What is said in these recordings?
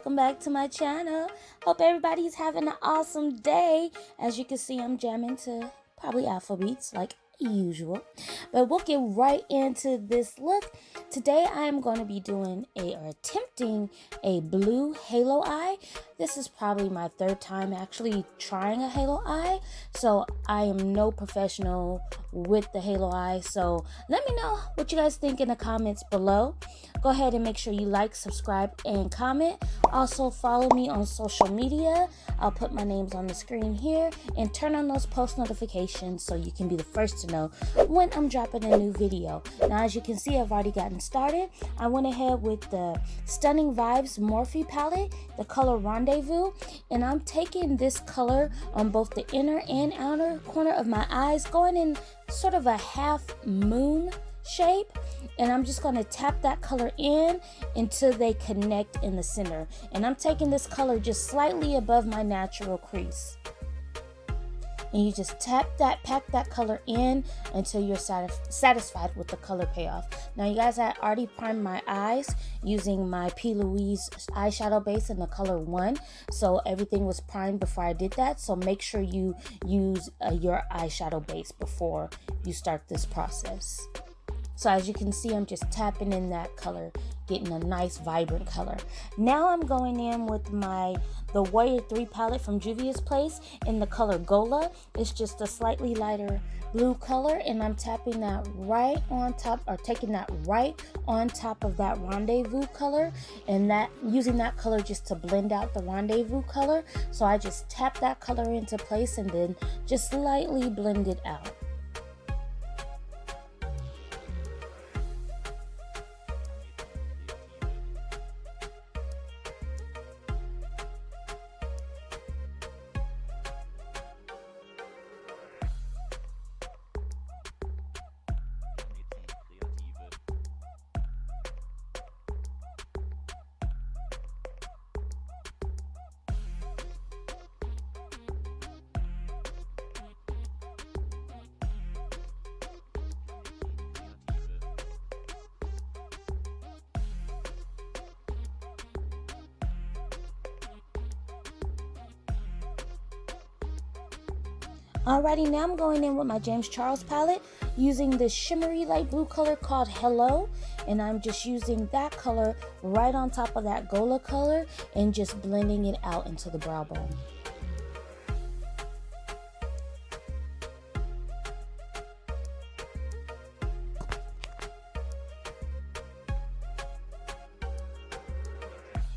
welcome back to my channel. Hope everybody's having an awesome day. As you can see, I'm jamming to probably Afro beats like usual, but we'll get right into this look. Today I am going to be doing or attempting a blue halo eye. This is probably my third time actually trying a halo eye, so I am no professional with the halo eye. So let me know what you guys think in the comments below. Go ahead and make sure you like, subscribe, and comment. Also follow me on social media. I'll put my names on the screen here, and turn on those post notifications so you can be the first to know when I'm dropping a new video. Now, as you can see, I've already gotten started. I went ahead with the Stunning Vibes Morphe palette, the color Rendezvous, and I'm taking this color on both the inner and outer corner of my eyes, going in sort of a half moon shape, and I'm just going to tap that color in until they connect in the center. And I'm taking this color just slightly above my natural crease, and you just pack that color in until you're satisfied with the color payoff. Now, you guys, I already primed my eyes using my P. Louise eyeshadow base in the color 1, so everything was primed before I did that. So make sure you use your eyeshadow base before you start this process. So as you can see, I'm just tapping in that color, getting a nice vibrant color. Now I'm going in with the Warrior 3 palette from Juvia's Place in the color Gola. It's just a slightly lighter blue color, and I'm tapping that right on top, or taking that right on top of that Rendezvous color, and using that color just to blend out the Rendezvous color. So I just tap that color into place and then just slightly blend it out. Alrighty, now I'm going in with my James Charles palette using this shimmery light blue color called Hello, and I'm just using that color right on top of that Gola color and just blending it out into the brow bone.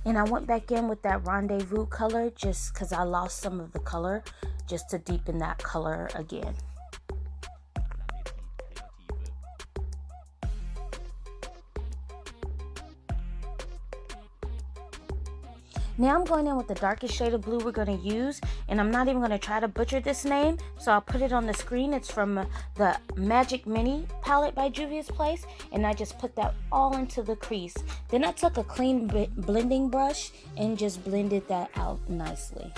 And I went back in with that Rendezvous color just because I lost some of the color, just to deepen that color again. Now I'm going in with the darkest shade of blue we're going to use, and I'm not even going to try to butcher this name, so I'll put it on the screen. It's from the Magic Mini palette by Juvia's Place, and I just put that all into the crease. Then I took a clean blending brush and just blended that out nicely.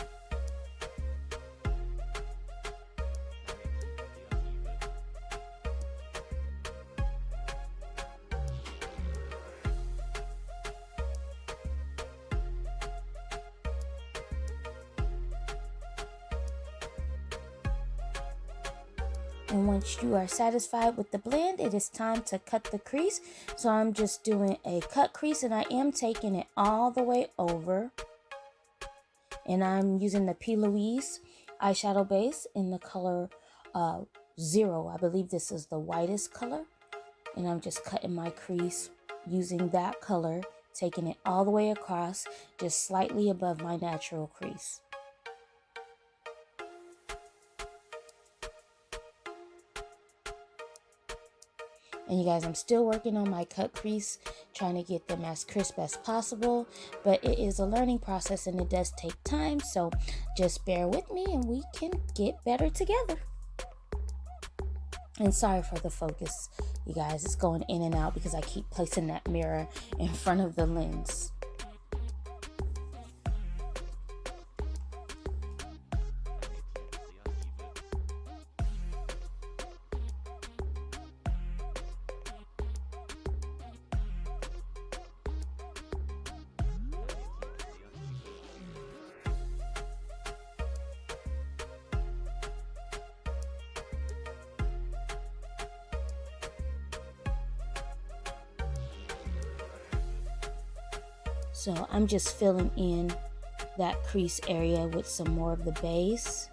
And once you are satisfied with the blend, it is time to cut the crease. So I'm just doing a cut crease, and I am taking it all the way over. And I'm using the P. Louise eyeshadow base in the color 0. I believe this is the whitest color. And I'm just cutting my crease using that color, taking it all the way across, just slightly above my natural crease. And you guys, I'm still working on my cut crease, trying to get them as crisp as possible, but it is a learning process and it does take time, so just bear with me and we can get better together. And sorry for the focus, you guys, it's going in and out because I keep placing that mirror in front of the lens. So I'm just filling in that crease area with some more of the base.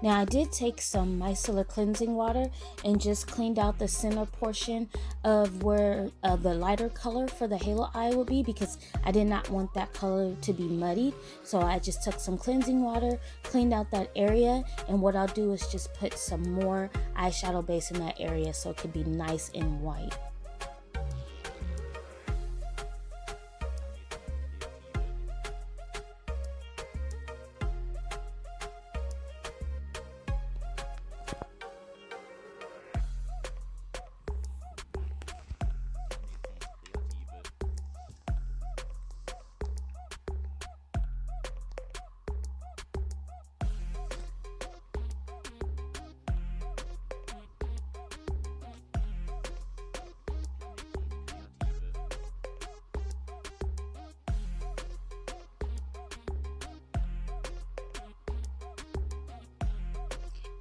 Now I did take some micellar cleansing water and just cleaned out the center portion of where the lighter color for the halo eye would be, because I did not want that color to be muddied. So I just took some cleansing water, cleaned out that area, and what I'll do is just put some more eyeshadow base in that area so it could be nice and white.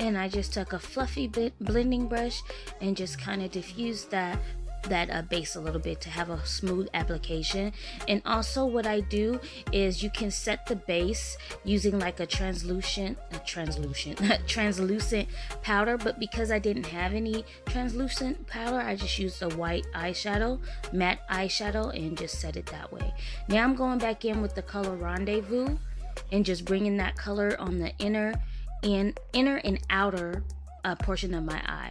And I just took a fluffy blending brush and just kind of diffused that base a little bit to have a smooth application. And also what I do is you can set the base using like a translucent powder, but because I didn't have any translucent powder, I just used a white eyeshadow, matte eyeshadow, and just set it that way. Now I'm going back in with the color Rendezvous and just bringing that color on the inner and outer portion of my eye.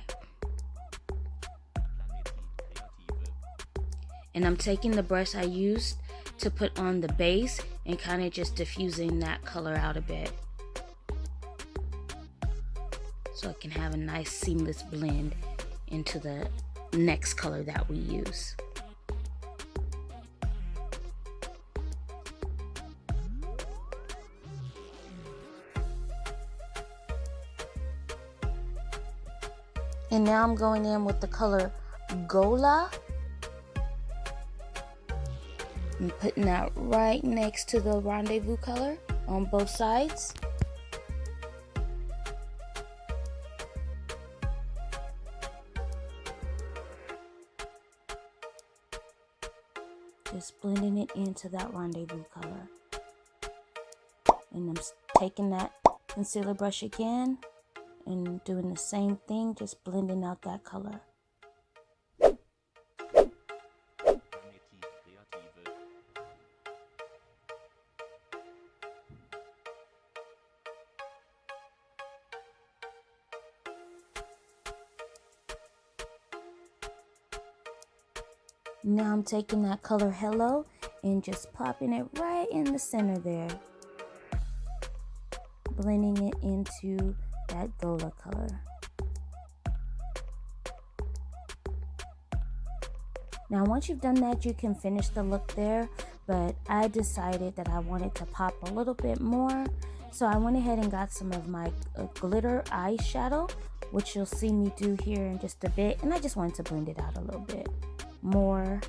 And I'm taking the brush I used to put on the base and kind of just diffusing that color out a bit, so it can have a nice seamless blend into the next color that we use. And now I'm going in with the color Gola. I'm putting that right next to the Rendezvous color on both sides. Just blending it into that Rendezvous color. And I'm taking that concealer brush again and doing the same thing, just blending out that color. Now I'm taking that color Hello and just popping it right in the center there, blending it into that Gola color. Now once you've done that, you can finish the look there, but I decided that I wanted to pop a little bit more, so I went ahead and got some of my glitter eyeshadow, which you'll see me do here in just a bit, and I just wanted to blend it out a little bit more.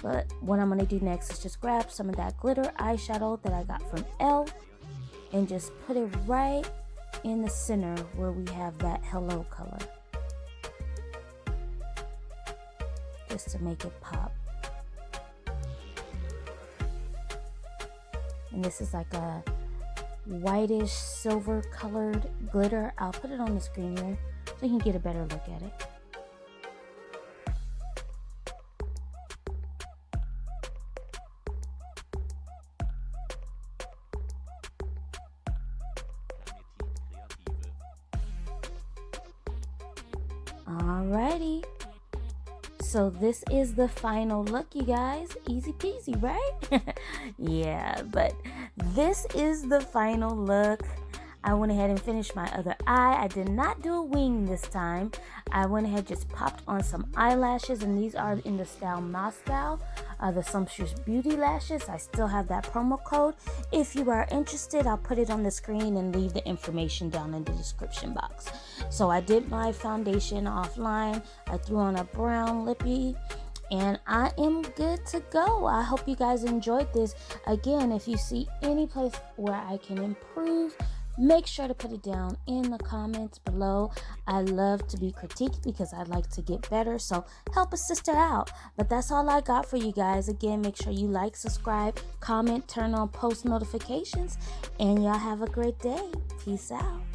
But what I'm going to do next is just grab some of that glitter eyeshadow that I got from Elle and just put it right in the center where we have that Hello color, just to make it pop. And this is like a whitish silver colored glitter. I'll put it on the screen here so you can get a better look at it. Alrighty, so this is the final look, you guys. Easy peasy, right? Yeah, but this is the final look. I went ahead and finished my other eye. I did not do a wing this time. I went ahead and just popped on some eyelashes, and these are in the style Moscow, the Sumptuous Beauty lashes. I still have that promo code. If you are interested, I'll put it on the screen and leave the information down in the description box. So I did my foundation offline. I threw on a brown lippy, and I am good to go. I hope you guys enjoyed this. Again, if you see any place where I can improve, make sure to put it down in the comments below. I love to be critiqued because I like to get better, so help a sister out. But that's all I got for you guys. Again, make sure you like, subscribe, comment, turn on post notifications, and y'all have a great day. Peace out.